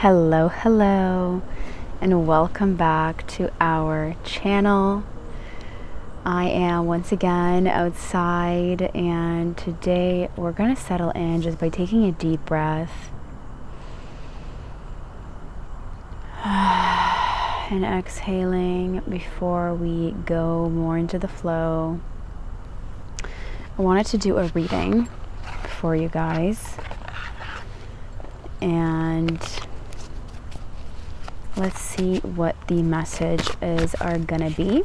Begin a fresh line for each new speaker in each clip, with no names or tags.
Hello, and welcome back to our channel. I am once again outside, and today we're going to settle in just by taking a deep breath and exhaling before we go more into the flow. I wanted to do a reading for you guys, and let's see what the messages are gonna be.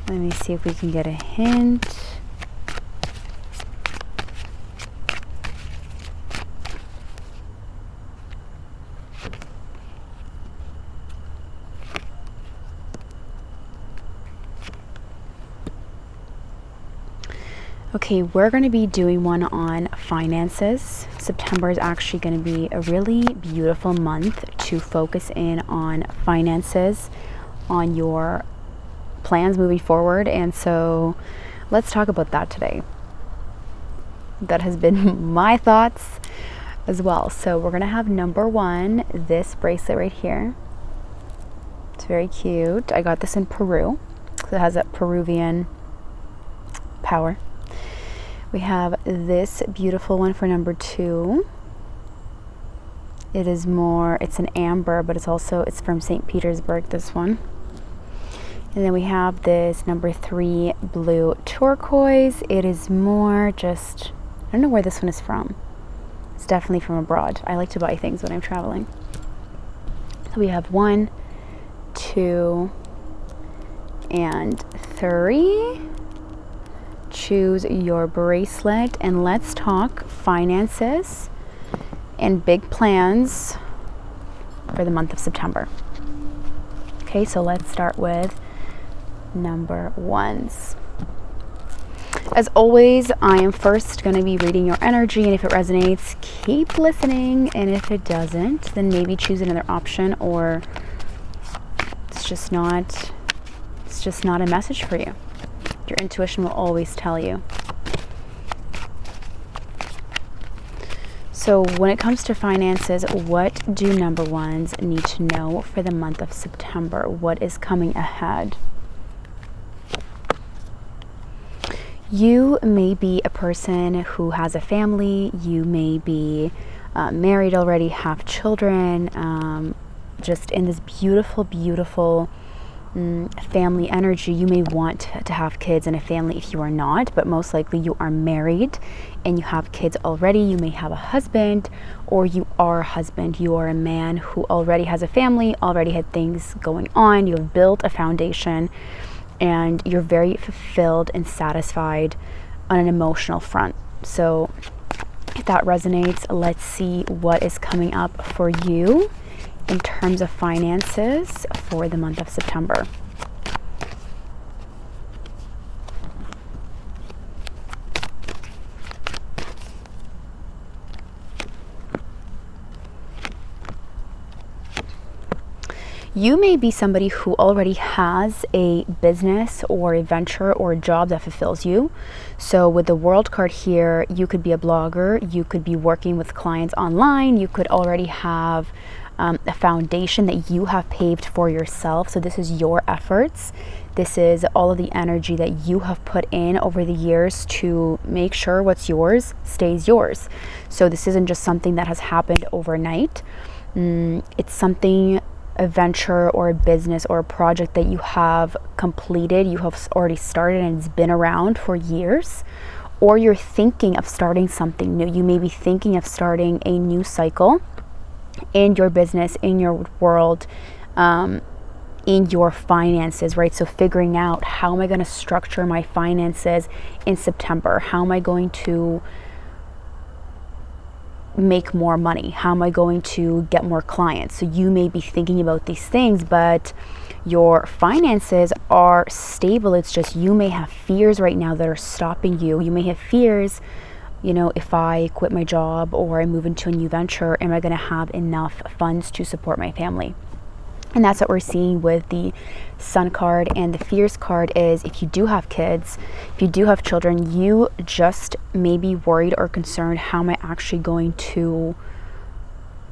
Let me see if we can get a hint. Okay, we're going to be doing one on finances. September is actually going to be a really beautiful month to focus in on finances, on your plans moving forward. And so let's talk about that today. That has been my thoughts as well. So we're going to have number one, this bracelet right here. It's very cute. I got this in Peru. So it has that Peruvian power. We have this beautiful one for number two. It's an amber, but it's from St. Petersburg, this one. And then we have this number three blue turquoise. It is more just, I don't know where this one is from. It's definitely from abroad. I like to buy things when I'm traveling. So we have 1, 2, and 3. Choose your bracelet, and let's talk finances and big plans for the month of September. Okay, so let's start with number ones. As always, I am first going to be reading your energy, and if it resonates, keep listening, and if it doesn't, then maybe choose another option, or it's just not a message for you. Your intuition will always tell you. So when it comes to finances, what do number ones need to know for the month of September? What is coming ahead? You may be a person who has a family. You may be married already, have children, just in this beautiful family energy. You may want to have kids and a family if you are not, but most likely you are married and you have kids already. You may have a husband, or you are a husband. You are a man who already has a family, already had things going on. You have built a foundation, and you're very fulfilled and satisfied on an emotional front. So if that resonates, let's see what is coming up for you in terms of finances for the month of September. You may be somebody who already has a business or a venture or a job that fulfills you. So with the World card here, you could be a blogger, you could be working with clients online, you could already have a foundation that you have paved for yourself. So this is your efforts. This is all of the energy that you have put in over the years to make sure what's yours stays yours. So this isn't just something that has happened overnight. It's something, a venture or a business or a project that you have completed, you have already started, and it's been around for years. Or you're thinking of starting something new. You may be thinking of starting a new cycle in your business, in your world, in your finances, right? So figuring out, how am I going to structure my finances in September? How am I going to make more money? How am I going to get more clients? So you may be thinking about these things, but your finances are stable. It's just you may have fears right now that are stopping you. You may have fears, if I quit my job or I move into a new venture, am I going to have enough funds to support my family? And that's what we're seeing with the Sun card. And the Fears card is, if you do have kids, if you do have children, you just may be worried or concerned, how am I actually going to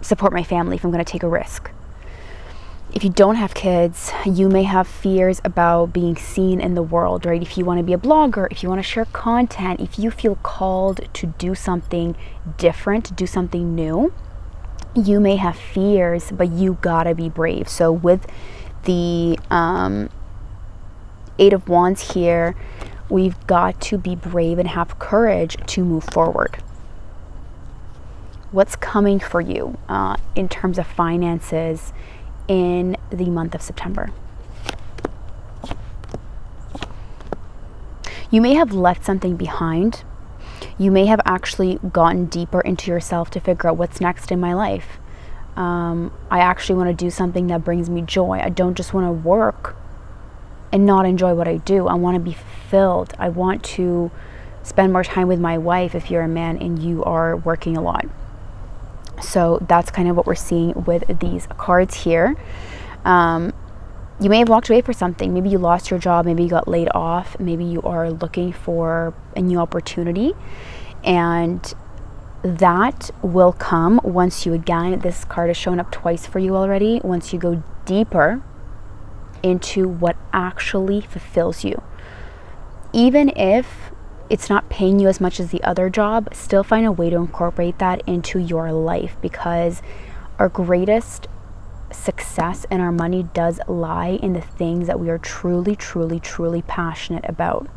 support my family, if I'm going to take a risk. If you don't have kids, you may have fears about being seen in the world, right? If you want to be a blogger, if you want to share content, if you feel called to do something different, do something new, you may have fears, but you gotta be brave. So with the Eight of Wands here, we've got to be brave and have courage to move forward. What's coming for you in terms of finances in the month of September? You may have left something behind. You may have actually gotten deeper into yourself to figure out what's next in my life. I actually want to do something that brings me joy. I don't just want to work and not enjoy what I do. I want to be fulfilled. I want to spend more time with my wife if you're a man and you are working a lot. So that's kind of what we're seeing with these cards here. You may have walked away for something. Maybe you lost your job. Maybe you got laid off. Maybe you are looking for a new opportunity. And that will come once you, again, this card has shown up twice for you already, once you go deeper into what actually fulfills you. Even if it's not paying you as much as the other job, still find a way to incorporate that into your life, because our greatest success and our money does lie in the things that we are truly, truly, truly passionate about.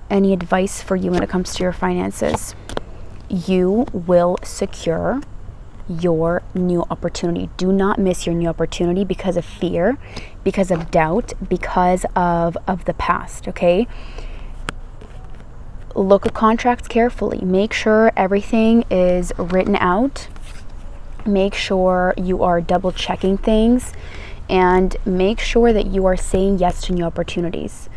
Any advice for you when it comes to your finances? You will secure your new opportunity. Do not miss your new opportunity because of fear, because of doubt, because of the past, okay? Look at contracts carefully. Make sure everything is written out. Make sure you are double checking things, and make sure that you are saying yes to new opportunities.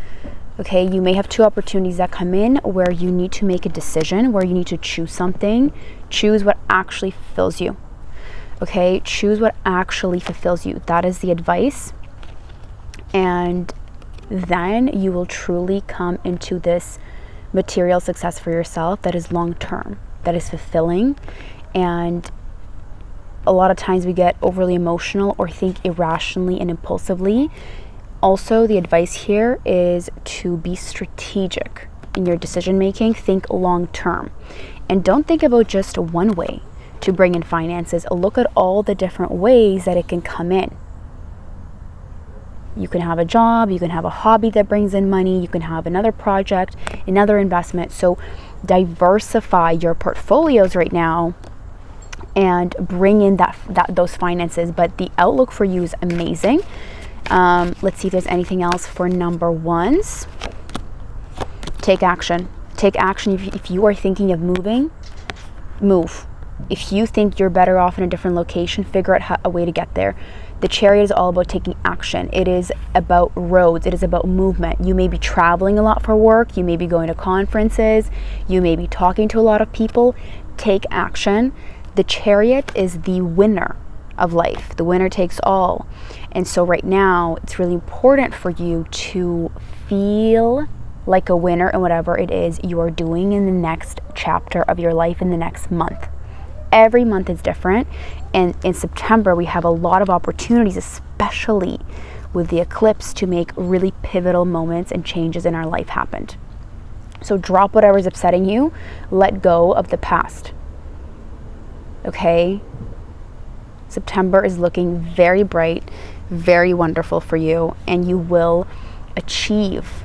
Okay, you may have two opportunities that come in where you need to make a decision, where you need to choose something. Choose what actually fulfills you. Okay, choose what actually fulfills you. That is the advice. And then you will truly come into this material success for yourself that is long-term, that is fulfilling. And a lot of times we get overly emotional or think irrationally and impulsively. Also, the advice here is to be strategic in your decision making. Think long term, and don't think about just one way to bring in finances. Look at all the different ways that it can come in. You can have a job, you can have a hobby that brings in money, you can have another project, another investment. So diversify your portfolios right now and bring in those finances. But the outlook for you is amazing. Let's see if there's anything else for number ones. Take action. Take action. If you are thinking of moving, move. If you think you're better off in a different location, figure out a way to get there. The Chariot is all about taking action. It is about roads. It is about movement. You may be traveling a lot for work. You may be going to conferences. You may be talking to a lot of people. Take action. The Chariot is the winner of life. The winner takes all. And so right now, it's really important for you to feel like a winner in whatever it is you are doing in the next chapter of your life, in the next month. Every month is different. And in September, we have a lot of opportunities, especially with the eclipse, to make really pivotal moments and changes in our life happen. So drop whatever's upsetting you. Let go of the past. Okay? September is looking very bright, very wonderful for you, and you will achieve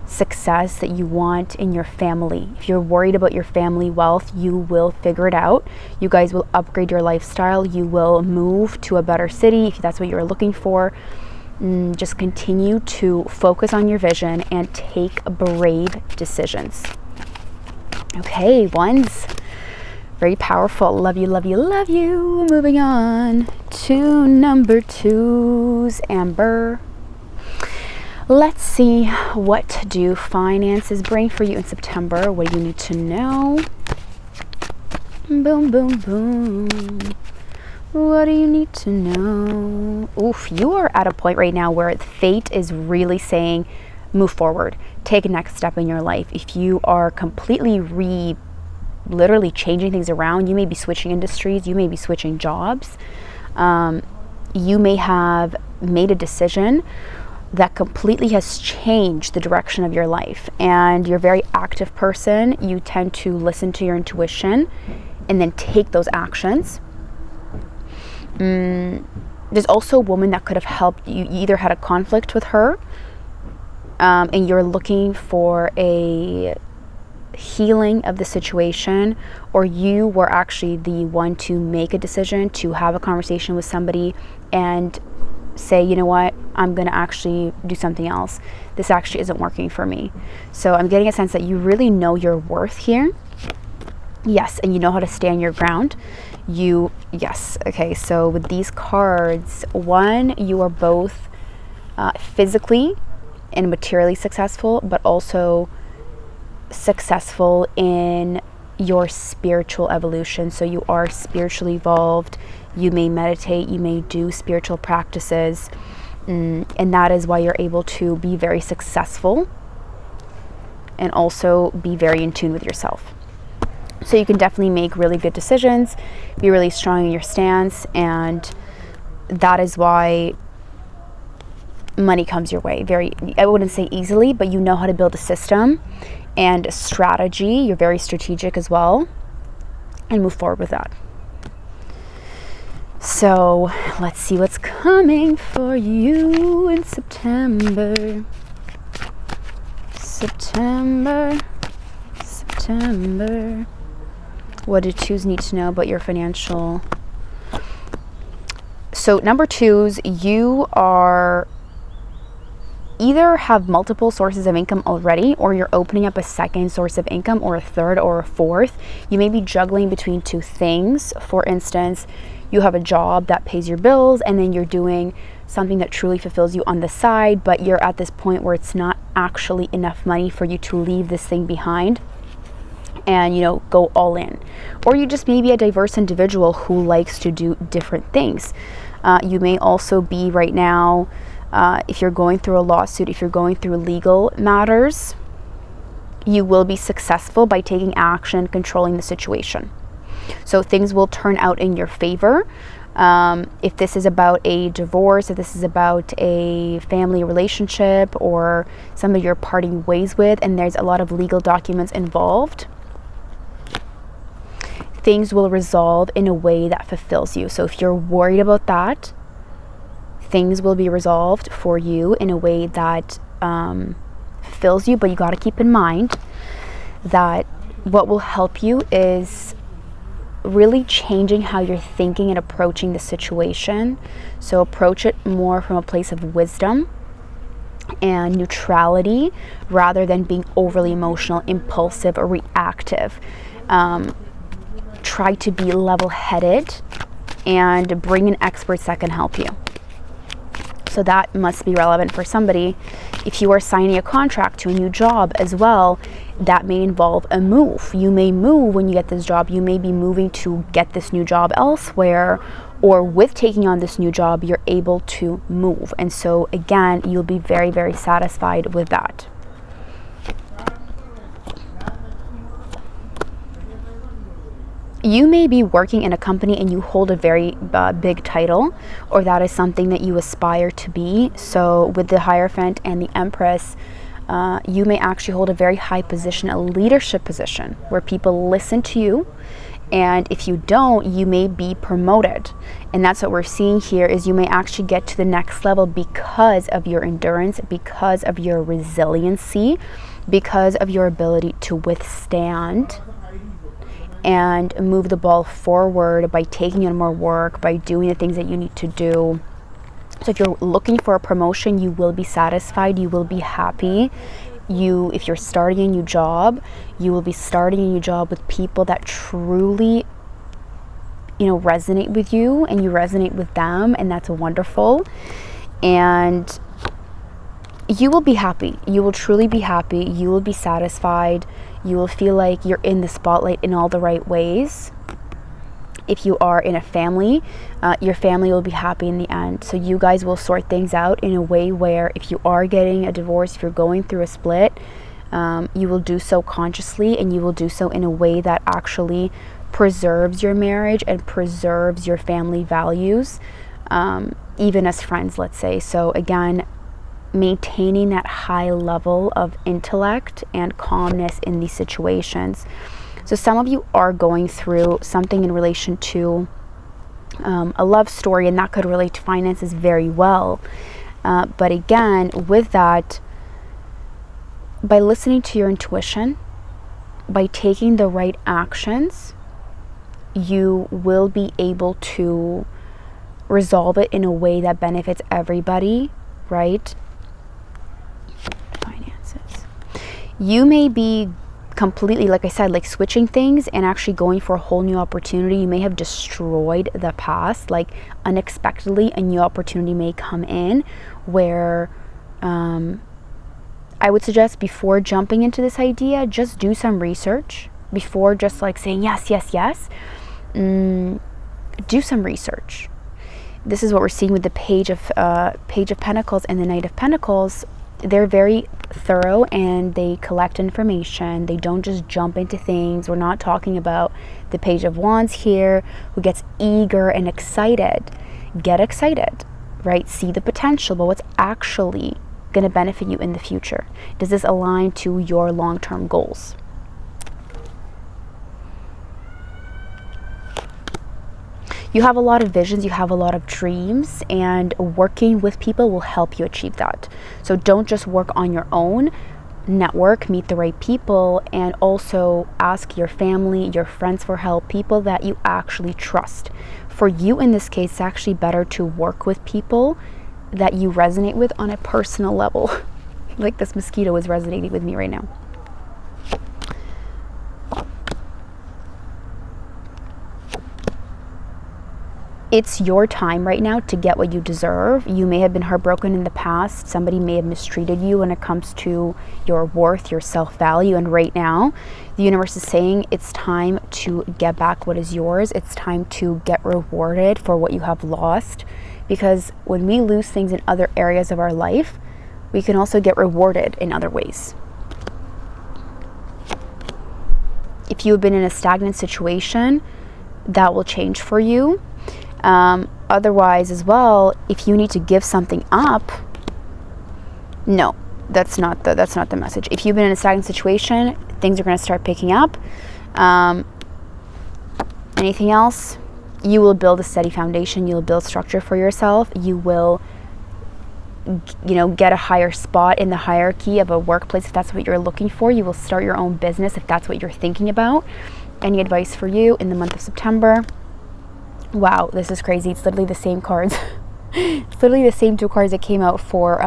success that you want in your family. If you're worried about your family wealth, you will figure it out. You guys will upgrade your lifestyle. You will move to a better city if that's what you're looking for. Just continue to focus on your vision and take brave decisions. Okay, ones. Very powerful. Love you, love you, love you. Moving on to number twos, Amber. Let's see, what do finances bring for you in September? What do you need to know? Boom, boom, boom. What do you need to know? Oof, you are at a point right now where fate is really saying, move forward. Take a next step in your life. If you are completely literally changing things around. You may be switching industries, you may be switching jobs. You may have made a decision that completely has changed the direction of your life, and you're a very active person. You tend to listen to your intuition and then take those actions. There's also a woman that could have helped you. You either had a conflict with her, and you're looking for a healing of the situation, or you were actually the one to make a decision to have a conversation with somebody and say, you know what, I'm going to actually do something else. This actually isn't working for me. So I'm getting a sense that you really know your worth here. Yes, and you know how to stand your ground. Yes, okay, so with these cards, one, you are both physically and materially successful, but also successful in your spiritual evolution. So you are spiritually evolved. You may meditate, you may do spiritual practices, and that is why you're able to be very successful and also be very in tune with yourself. So you can definitely make really good decisions, be really strong in your stance, and that is why money comes your way very, I wouldn't say easily, but you know how to build a system and a strategy. You're very strategic as well, and move forward with that. So let's see what's coming for you in September. September. What do twos need to know about your financial? So number twos, you are either have multiple sources of income already, or you're opening up a second source of income, or a third or a fourth. You may be juggling between two things. For instance, you have a job that pays your bills, and then you're doing something that truly fulfills you on the side, but you're at this point where it's not actually enough money for you to leave this thing behind and, you know, go all in. Or you just may be a diverse individual who likes to do different things. You may also be right now, if you're going through a lawsuit, if you're going through legal matters, you will be successful by taking action, controlling the situation. So things will turn out in your favor. If this is about a divorce, if this is about a family relationship, or somebody you're parting ways with, and there's a lot of legal documents involved, things will resolve in a way that fulfills you. So if you're worried about that, things will be resolved for you in a way that fulfills you. But you got to keep in mind that what will help you is really changing how you're thinking and approaching the situation. So approach it more from a place of wisdom and neutrality, rather than being overly emotional, impulsive, or reactive. Try to be level-headed and bring in experts that can help you. So that must be relevant for somebody. If you are signing a contract to a new job as well, that may involve a move. You may move when you get this job. You may be moving to get this new job elsewhere, or with taking on this new job, you're able to move. And so again, you'll be very, very satisfied with that. You may be working in a company and you hold a very big title, or that is something that you aspire to be. So with the Hierophant and the Empress, you may actually hold a very high position, a leadership position, where people listen to you. And if you don't, you may be promoted. And that's what we're seeing here, is you may actually get to the next level because of your endurance, because of your resiliency, because of your ability to withstand and move the ball forward by taking on more work, by doing the things that you need to do. So if you're looking for a promotion, you will be satisfied, you will be happy. If you're starting a new job, you will be starting a new job with people that truly, resonate with you, and you resonate with them, and that's wonderful. And you will be happy. You will truly be happy. You will be satisfied. You will feel like you're in the spotlight in all the right ways. If you are in a family, your family will be happy in the end. So you guys will sort things out in a way where, if you are getting a divorce, if you're going through a split, You will do so consciously, and you will do so in a way that actually preserves your marriage and preserves your family values, even as friends, let's say. So again, maintaining that high level of intellect and calmness in these situations. So some of you are going through something in relation to a love story, and that could relate to finances very well. But again, with that, by listening to your intuition, by taking the right actions, you will be able to resolve it in a way that benefits everybody, right? Finances. You may be completely, like I said, like switching things and actually going for a whole new opportunity. You may have destroyed the past, like unexpectedly a new opportunity may come in where I would suggest, before jumping into this idea, just do some research before just like saying yes, yes, yes. Do some research. This is what we're seeing with the Page of Pentacles and the Knight of Pentacles. They're very thorough and they collect information. They don't just jump into things. We're not talking about the Page of Wands here, who gets eager and excited. Get excited, right? See the potential, but what's actually going to benefit you in the future? Does this align to your long-term goals? You have a lot of visions, you have a lot of dreams, and working with people will help you achieve that. So don't just work on your own. Network, meet the right people, and also ask your family, your friends for help, people that you actually trust. For you in this case, it's actually better to work with people that you resonate with on a personal level. Like this mosquito is resonating with me right now. It's your time right now to get what you deserve. You may have been heartbroken in the past. Somebody may have mistreated you when it comes to your worth, your self-value. And right now, the universe is saying it's time to get back what is yours. It's time to get rewarded for what you have lost. Because when we lose things in other areas of our life, we can also get rewarded in other ways. If you've been in a stagnant situation, that will change for you. Otherwise as well, if you need to give something up, no, that's not the message. If you've been in a stagnant situation, things are going to start picking up. Anything else? You will build a steady foundation. You'll build structure for yourself. You will, get a higher spot in the hierarchy of a workplace if that's what you're looking for. You will start your own business if that's what you're thinking about. Any advice for you in the month of September? Wow, this is crazy. It's literally the same cards. It's literally the same two cards that came out for,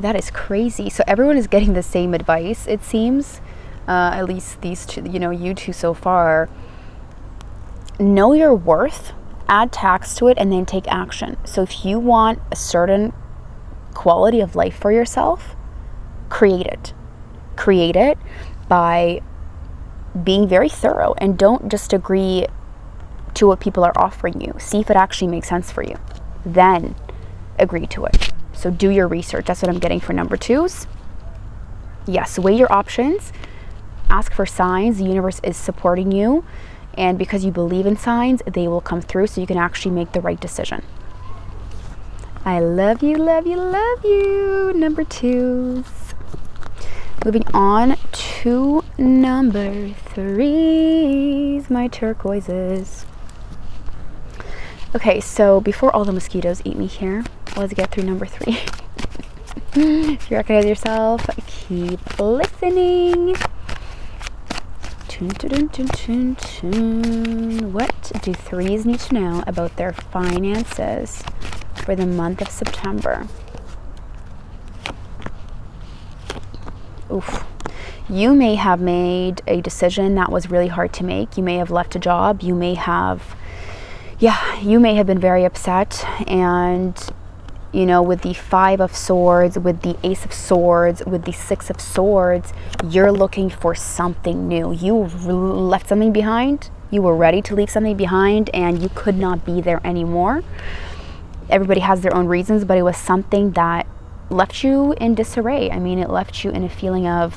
that is crazy. So everyone is getting the same advice, it seems. At least these two, you two so far. Know your worth, add tax to it, and then take action. So if you want a certain quality of life for yourself, create it. Create it by being very thorough, and don't just agree to what people are offering you. See if it actually makes sense for you. Then agree to it. So do your research. That's what I'm getting for number 2s. Yes, weigh your options. Ask for signs. The universe is supporting you. And because you believe in signs, they will come through so you can actually make the right decision. I love you, love you, love you, number 2s. Moving on to number 3s, my turquoises. Okay, so before all the mosquitoes eat me here, let's get through number 3. If you recognize yourself, keep listening. What do 3s need to know about their finances for the month of September? Oof. You may have made a decision that was really hard to make. You may have left a job. You may have been very upset. And, with the 5 of Swords, with the Ace of Swords, with the 6 of Swords, you're looking for something new. You left something behind. You were ready to leave something behind, and you could not be there anymore. Everybody has their own reasons, but it was something that left you in disarray. I mean, it left you in a feeling of,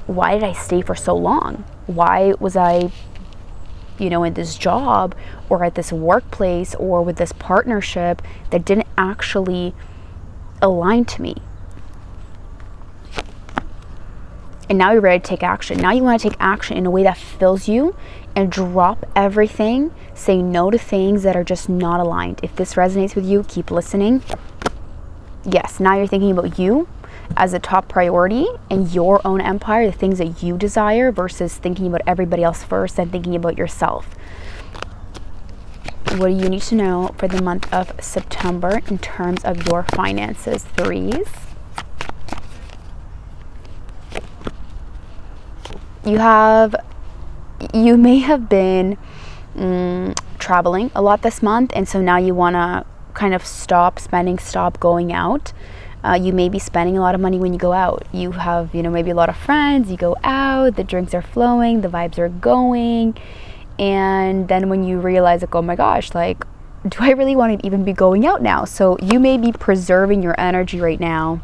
why did I stay for so long? Why was I, in this job or at this workplace or with this partnership that didn't actually align to me? And now you're ready to take action. Now you want to take action in a way that fulfills you and drop everything. Say no to things that are just not aligned. If this resonates with you, keep listening. Yes, now you're thinking about you as a top priority and your own empire, the things that you desire, versus thinking about everybody else first and thinking about yourself. What do you need to know for the month of September in terms of your finances? Threes. You may have been traveling a lot this month, and so now you want to kind of stop spending, stop going out. You may be spending a lot of money when you go out. You have, maybe a lot of friends, you go out, the drinks are flowing, the vibes are going, and then when you realize, like, oh my gosh, like, do I really want to even be going out now? So you may be preserving your energy right now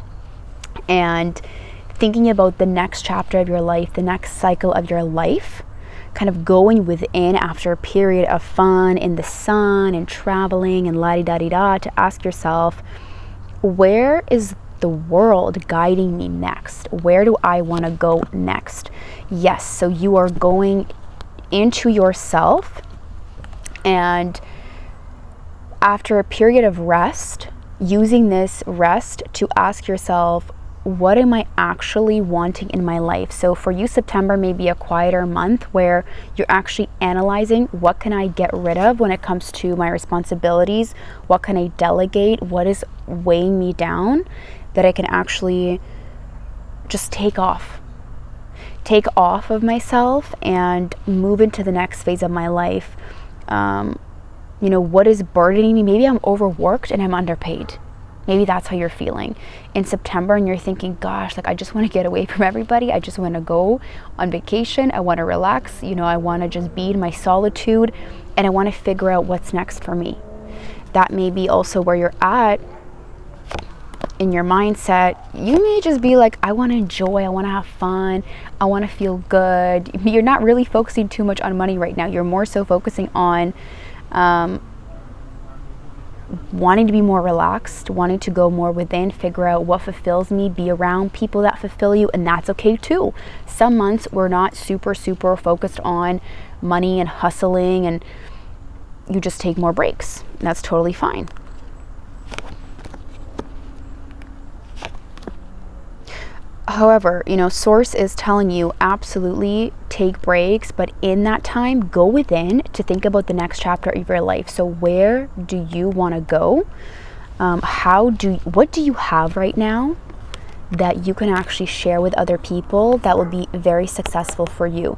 and thinking about the next chapter of your life, the next cycle of your life, kind of going within after a period of fun in the sun and traveling and la-di-da-di-da, to ask yourself, where is the world guiding me next? Where do I want to go next? Yes, so you are going into yourself, and after a period of rest, using this rest to ask yourself, what am I actually wanting in my life? So for you, September may be a quieter month where you're actually analyzing, what can I get rid of when it comes to my responsibilities? What can I delegate? What is weighing me down that I can actually just take off of myself and move into the next phase of my life? What is burdening me? Maybe I'm overworked and I'm underpaid. Maybe that's how you're feeling in September, and you're thinking, gosh, like, I just want to get away from everybody. I just want to go on vacation. I want to relax. I want to just be in my solitude, and I want to figure out what's next for me. That may be also where you're at in your mindset. You may just be like, I want to enjoy. I want to have fun. I want to feel good. You're not really focusing too much on money right now. You're more so focusing on wanting to be more relaxed, wanting to go more within, figure out what fulfills me, be around people that fulfill you, and that's okay too. Some months we're not super focused on money and hustling, and you just take more breaks. That's totally fine. However, Source is telling you absolutely take breaks, but in that time, go within to think about the next chapter of your life. So where do you want to go? What do you have right now that you can actually share with other people that will be very successful for you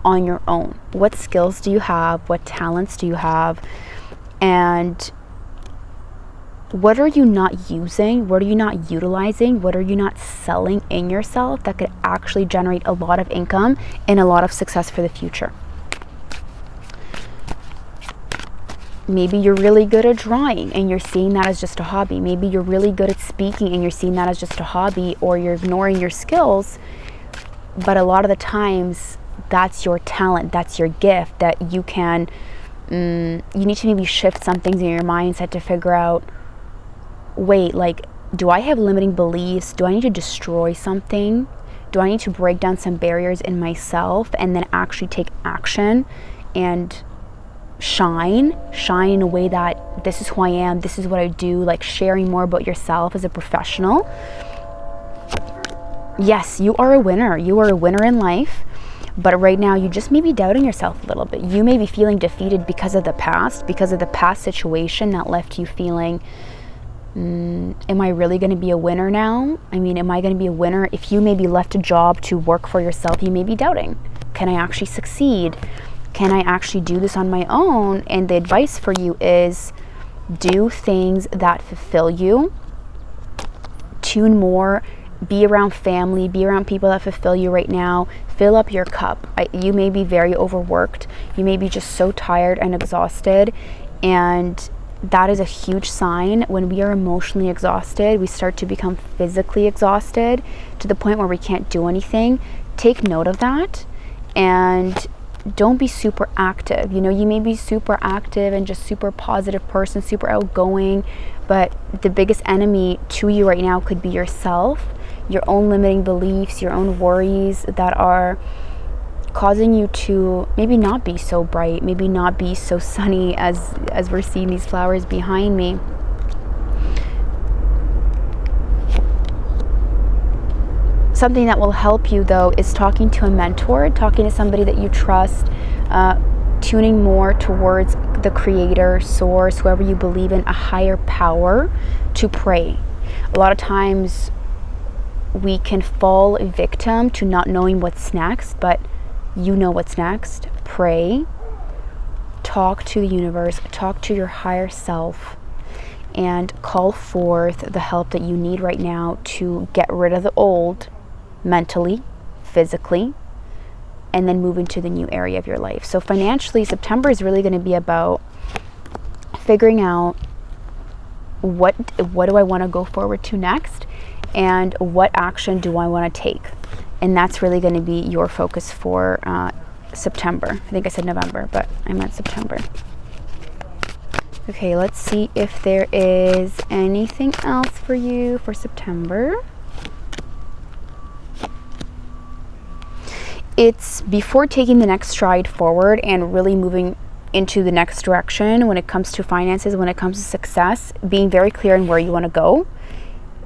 on your own? What skills do you have? What talents do you have? And what are you not using? What are you not utilizing? What are you not selling in yourself that could actually generate a lot of income and a lot of success for the future? Maybe you're really good at drawing and you're seeing that as just a hobby. Maybe you're really good at speaking and you're seeing that as just a hobby, or you're ignoring your skills. But a lot of the times, that's your talent, that's your gift that you can, you need to maybe shift some things in your mindset to figure out, wait, like, do I have limiting beliefs? Do I need to destroy something? Do I need to break down some barriers in myself and then actually take action and shine in a way that this is who I am, this is what I do, like sharing more about yourself as a professional? Yes, you are a winner. You are a winner in life. But right now, you just may be doubting yourself a little bit. You may be feeling defeated because of the past situation that left you feeling, am I really going to be a winner now? I mean, am I going to be a winner? If you maybe left a job to work for yourself, you may be doubting. Can I actually succeed? Can I actually do this on my own? And the advice for you is do things that fulfill you. Tune more. Be around family. Be around people that fulfill you right now. Fill up your cup. You may be very overworked. You may be just so tired and exhausted. And that is a huge sign. When we are emotionally exhausted, we start to become physically exhausted to the point where we can't do anything. Take note of that, and don't be super active. You know, you may be super active and just super positive person, super outgoing, but the biggest enemy to you right now could be yourself, your own limiting beliefs, your own worries that are causing you to maybe not be so bright, maybe not be so sunny as we're seeing these flowers behind me. Something that will help you though is talking to a mentor, talking to somebody that you trust, tuning more towards the creator, source, whoever you believe in, a higher power, to pray. A lot of times we can fall a victim to not knowing what's next, but you know what's next. Pray, talk to the universe, talk to your higher self, and call forth the help that you need right now to get rid of the old, mentally, physically, and then move into the new area of your life. So financially, September is really going to be about figuring out what do I want to go forward to next, and what action do I want to take. And that's really going to be your focus for September. I think I said November, but I meant September. Okay, let's see if there is anything else for you for September. It's before taking the next stride forward and really moving into the next direction when it comes to finances, when it comes to success, being very clear on where you want to go.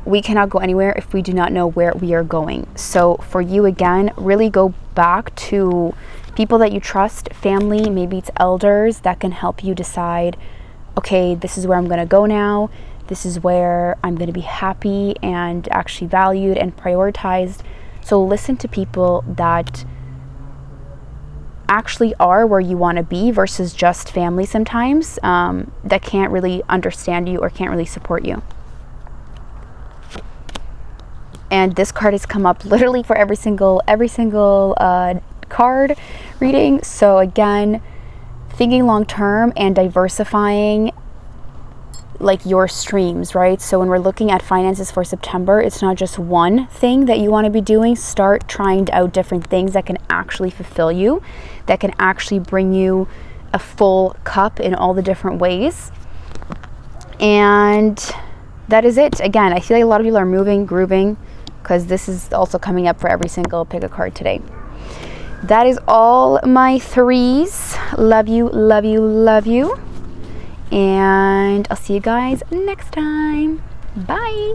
We cannot go anywhere if we do not know where we are going. So for you, again, really go back to people that you trust, family, maybe it's elders that can help you decide, okay, this is where I'm going to go now. This is where I'm going to be happy and actually valued and prioritized. So listen to people that actually are where you want to be versus just family sometimes that can't really understand you or can't really support you. And this card has come up literally for every single card reading. So again, thinking long term and diversifying like your streams, right? So when we're looking at finances for September, it's not just one thing that you want to be doing. Start trying out different things that can actually fulfill you, that can actually bring you a full cup in all the different ways. And that is it. Again, I feel like a lot of people are moving, grooving, because this is also coming up for every single pick a card today. That is all my threes. Love you, love you, love you. And I'll see you guys next time. Bye.